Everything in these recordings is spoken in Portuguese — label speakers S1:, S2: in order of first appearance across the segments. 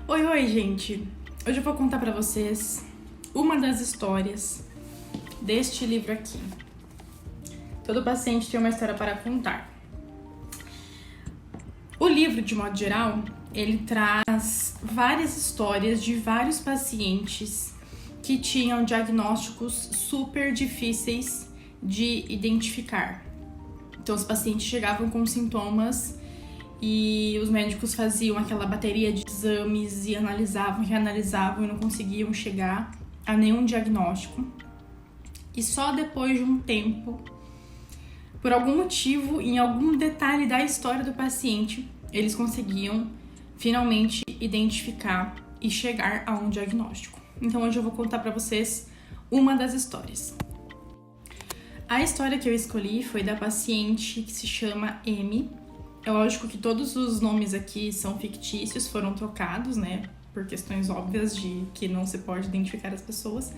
S1: Oi, gente! Hoje eu vou contar pra vocês uma das histórias deste livro aqui. Todo paciente tem uma história para contar. O livro, de modo geral, ele traz várias histórias de vários pacientes que tinham diagnósticos super difíceis de identificar. Então, os pacientes chegavam com sintomas e os médicos faziam aquela bateria de exames e analisavam, reanalisavam e não conseguiam chegar a nenhum diagnóstico. E só depois de um tempo, por algum motivo, em algum detalhe da história do paciente, eles conseguiam finalmente identificar e chegar a um diagnóstico. Então hoje eu vou contar para vocês uma das histórias. A história que eu escolhi foi da paciente que se chama M. É lógico que todos os nomes aqui são fictícios, foram trocados, né? Por questões óbvias de que não se pode identificar as pessoas.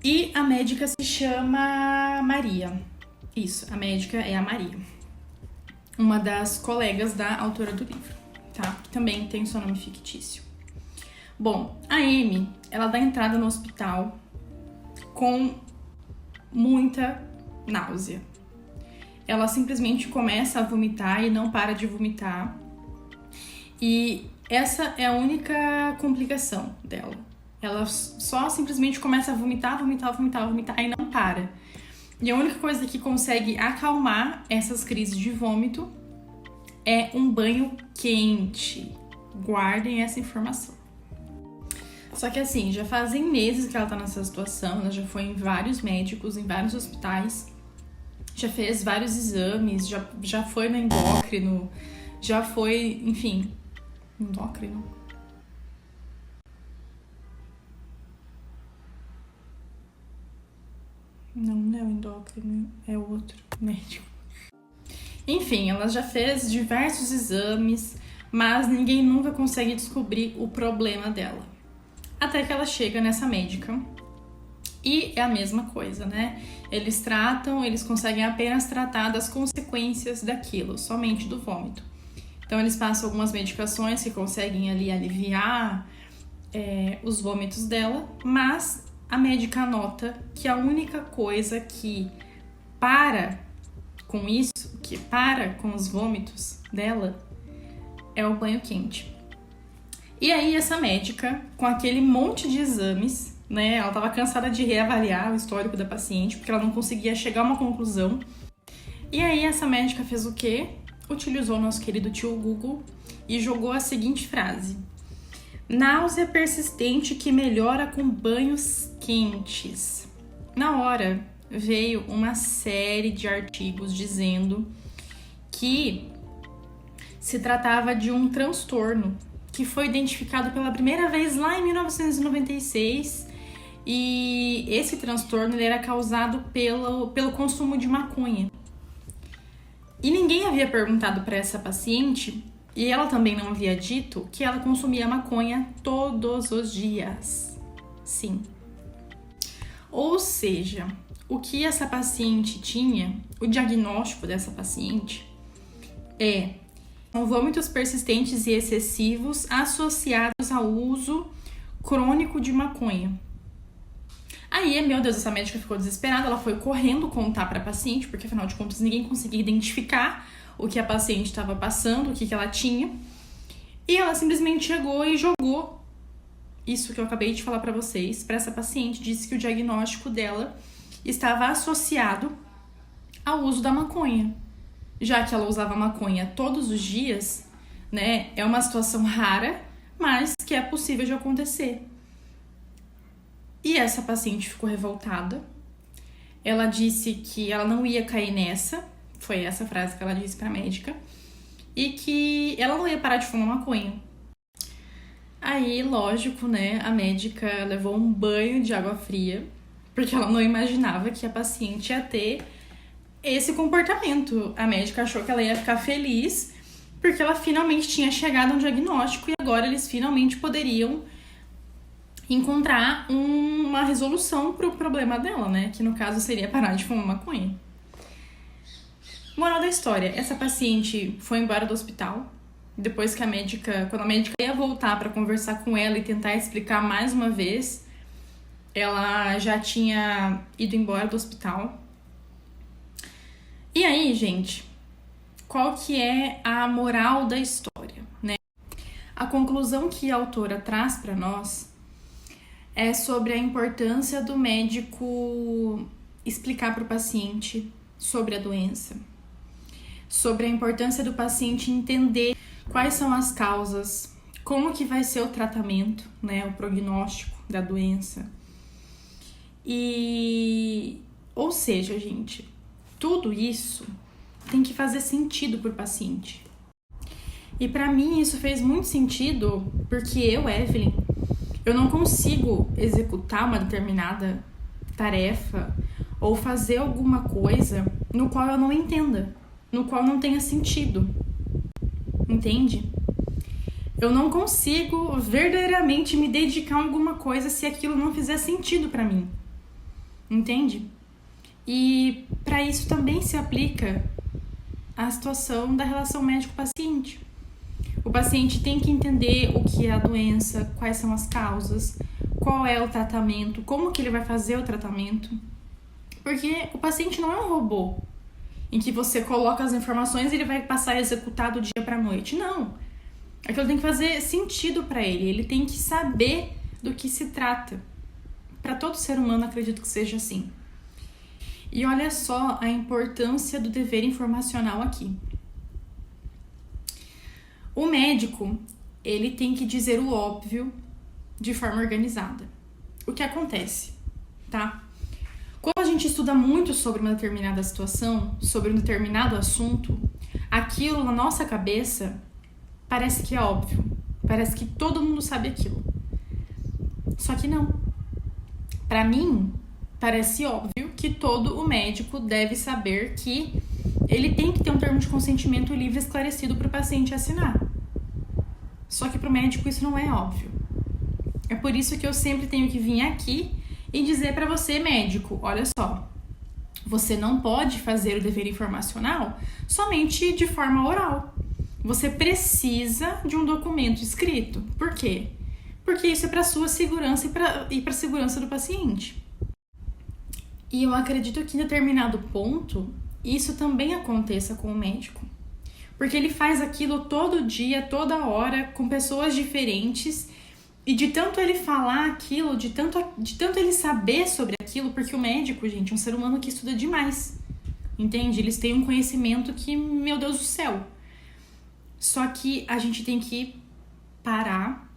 S1: E a médica se chama Maria. Isso, a médica é a Maria. Uma das colegas da autora do livro, tá? Que também tem seu nome fictício. Bom, a Amy, ela dá entrada no hospital com muita náusea. Ela simplesmente começa a vomitar e não para de vomitar. E essa é a única complicação dela. Ela só simplesmente começa a vomitar e não para. E a única coisa que consegue acalmar essas crises de vômito é um banho quente. Guardem essa informação. Só que assim, já fazem meses que ela tá nessa situação, ela já foi em vários médicos, em vários hospitais, já fez vários exames, já foi no endócrino, já foi, enfim, endócrino? Não é o endócrino, é o outro médico. Enfim, ela já fez diversos exames, mas ninguém nunca consegue descobrir o problema dela. Até que ela chega nessa médica. E é a mesma coisa, né? Eles conseguem apenas tratar das consequências daquilo, somente do vômito. Então eles passam algumas medicações que conseguem ali aliviar os vômitos dela, mas a médica nota que a única coisa que para com isso, que para com os vômitos dela, é o banho quente. E aí essa médica, com aquele monte de exames, né, ela estava cansada de reavaliar o histórico da paciente, porque ela não conseguia chegar a uma conclusão. E aí essa médica fez o quê? Utilizou o nosso querido tio Google e jogou a seguinte frase: náusea persistente que melhora com banhos quentes. Na hora, veio uma série de artigos dizendo que se tratava de um transtorno que foi identificado pela primeira vez lá em 1996, e esse transtorno ele era causado pelo consumo de maconha. E ninguém havia perguntado para essa paciente, e ela também não havia dito, que ela consumia maconha todos os dias. Sim. Ou seja, o que essa paciente tinha, o diagnóstico dessa paciente são vômitos persistentes e excessivos associados ao uso crônico de maconha. Aí, meu Deus, essa médica ficou desesperada, ela foi correndo contar para a paciente, porque afinal de contas ninguém conseguia identificar o que a paciente estava passando, o que ela tinha. E ela simplesmente chegou e jogou isso que eu acabei de falar para vocês, para essa paciente. Disse que o diagnóstico dela estava associado ao uso da maconha. Já que ela usava maconha todos os dias, né, é uma situação rara, mas que é possível de acontecer. E essa paciente ficou revoltada. Ela disse que ela não ia cair nessa, foi essa frase que ela disse pra médica, e que ela não ia parar de fumar maconha. Aí, lógico, né, a médica levou um banho de água fria, porque ela não imaginava que a paciente ia ter esse comportamento. A médica achou que ela ia ficar feliz porque ela finalmente tinha chegado a um diagnóstico e agora eles finalmente poderiam encontrar uma resolução para o problema dela, né? Que no caso seria parar de fumar maconha. Moral da história, essa paciente foi embora do hospital, Depois que quando a médica ia voltar para conversar com ela e tentar explicar mais uma vez, ela já tinha ido embora do hospital. E aí, gente, qual que é a moral da história, né? A conclusão que a autora traz para nós é sobre a importância do médico explicar para o paciente sobre a doença, sobre a importância do paciente entender quais são as causas, como que vai ser o tratamento, né, o prognóstico da doença. Ou seja, gente, tudo isso tem que fazer sentido para o paciente. E para mim isso fez muito sentido porque eu, Evelyn, eu não consigo executar uma determinada tarefa ou fazer alguma coisa no qual eu não entenda, no qual não tenha sentido. Entende? Eu não consigo verdadeiramente me dedicar a alguma coisa se aquilo não fizer sentido para mim. Entende? E para isso também se aplica a situação da relação médico-paciente. O paciente tem que entender o que é a doença, quais são as causas, qual é o tratamento, como que ele vai fazer o tratamento. Porque o paciente não é um robô em que você coloca as informações e ele vai passar a executar do dia para a noite. Não. Aquilo tem que fazer sentido para ele. Ele tem que saber do que se trata. Para todo ser humano, acredito que seja assim. E olha só a importância do dever informacional aqui. O médico, ele tem que dizer o óbvio de forma organizada. O que acontece, tá? Quando a gente estuda muito sobre uma determinada situação, sobre um determinado assunto, aquilo na nossa cabeça parece que é óbvio. Parece que todo mundo sabe aquilo. Só que não. Para mim, parece óbvio que todo o médico deve saber que ele tem que ter um termo de consentimento livre e esclarecido para o paciente assinar. Só que para o médico isso não é óbvio. É por isso que eu sempre tenho que vir aqui e dizer para você, médico, olha só, você não pode fazer o dever informacional somente de forma oral. Você precisa de um documento escrito. Por quê? Porque isso é para sua segurança e para a segurança do paciente. E eu acredito que em determinado ponto, isso também aconteça com o médico. Porque ele faz aquilo todo dia, toda hora, com pessoas diferentes. E de tanto ele falar aquilo, de tanto ele saber sobre aquilo, porque o médico, gente, é um ser humano que estuda demais. Entende? Eles têm um conhecimento que, meu Deus do céu. Só que a gente tem que parar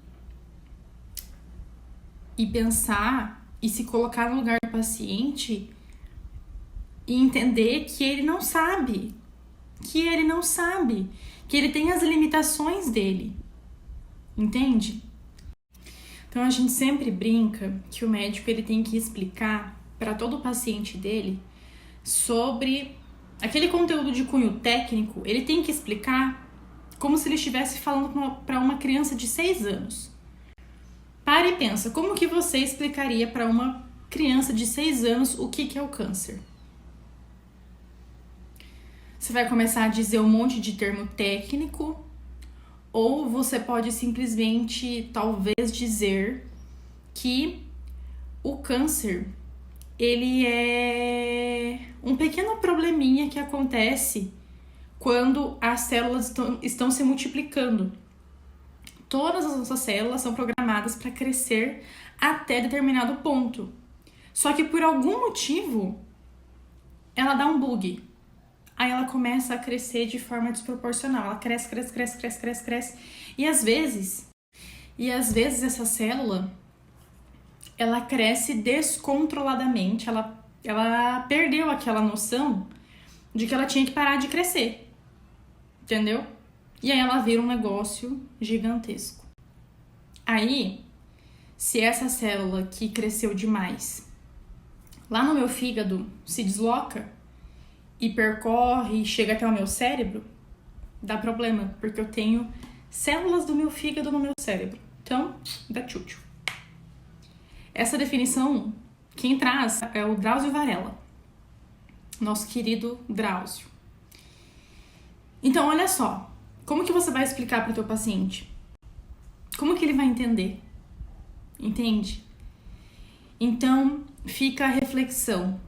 S1: e pensar e se colocar no lugar do paciente e entender que ele não sabe. Que ele tem as limitações dele. Entende? Então a gente sempre brinca que o médico ele tem que explicar para todo o paciente dele sobre aquele conteúdo de cunho técnico, ele tem que explicar como se ele estivesse falando para uma criança de 6 anos. Para e pensa, como que você explicaria para uma criança de 6 anos o que é o câncer? Você vai começar a dizer um monte de termo técnico, ou você pode simplesmente, talvez, dizer que o câncer, ele é um pequeno probleminha que acontece quando as células estão se multiplicando. Todas as nossas células são programadas para crescer até determinado ponto. Só que por algum motivo, ela dá um bug. Aí ela começa a crescer de forma desproporcional. Ela cresce. E às vezes essa célula, ela cresce descontroladamente. Ela perdeu aquela noção de que ela tinha que parar de crescer. Entendeu? E aí ela vira um negócio gigantesco. Aí, se essa célula que cresceu demais lá no meu fígado se desloca e percorre e chega até o meu cérebro, dá problema, porque eu tenho células do meu fígado no meu cérebro. Então, dá tchutchu. Essa definição, quem traz é o Drauzio Varela, nosso querido Drauzio. Então, olha só, Como que você vai explicar para o teu paciente? Como que ele vai entender? Entende? Então, fica a reflexão,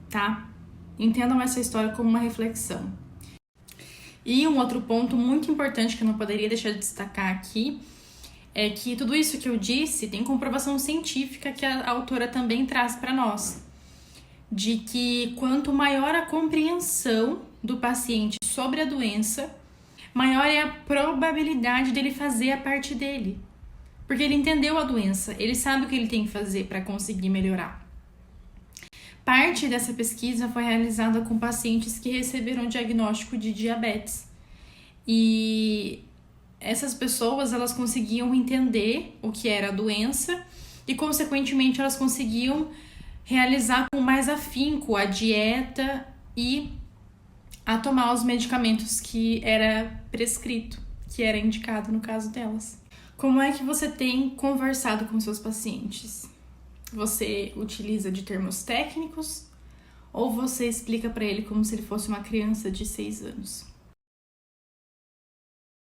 S1: tá? Entendam essa história como uma reflexão. E um outro ponto muito importante que eu não poderia deixar de destacar aqui é que tudo isso que eu disse tem comprovação científica que a autora também traz para nós, de que quanto maior a compreensão do paciente sobre a doença, maior é a probabilidade dele fazer a parte dele. Porque ele entendeu a doença, ele sabe o que ele tem que fazer para conseguir melhorar. Parte dessa pesquisa foi realizada com pacientes que receberam diagnóstico de diabetes. E essas pessoas, elas conseguiam entender o que era a doença e, consequentemente, elas conseguiam realizar com mais afinco a dieta e a tomar os medicamentos que era prescrito, que era indicado no caso delas. Como é que você tem conversado com seus pacientes? Você utiliza de termos técnicos ou você explica para ele como se ele fosse uma criança de 6 anos?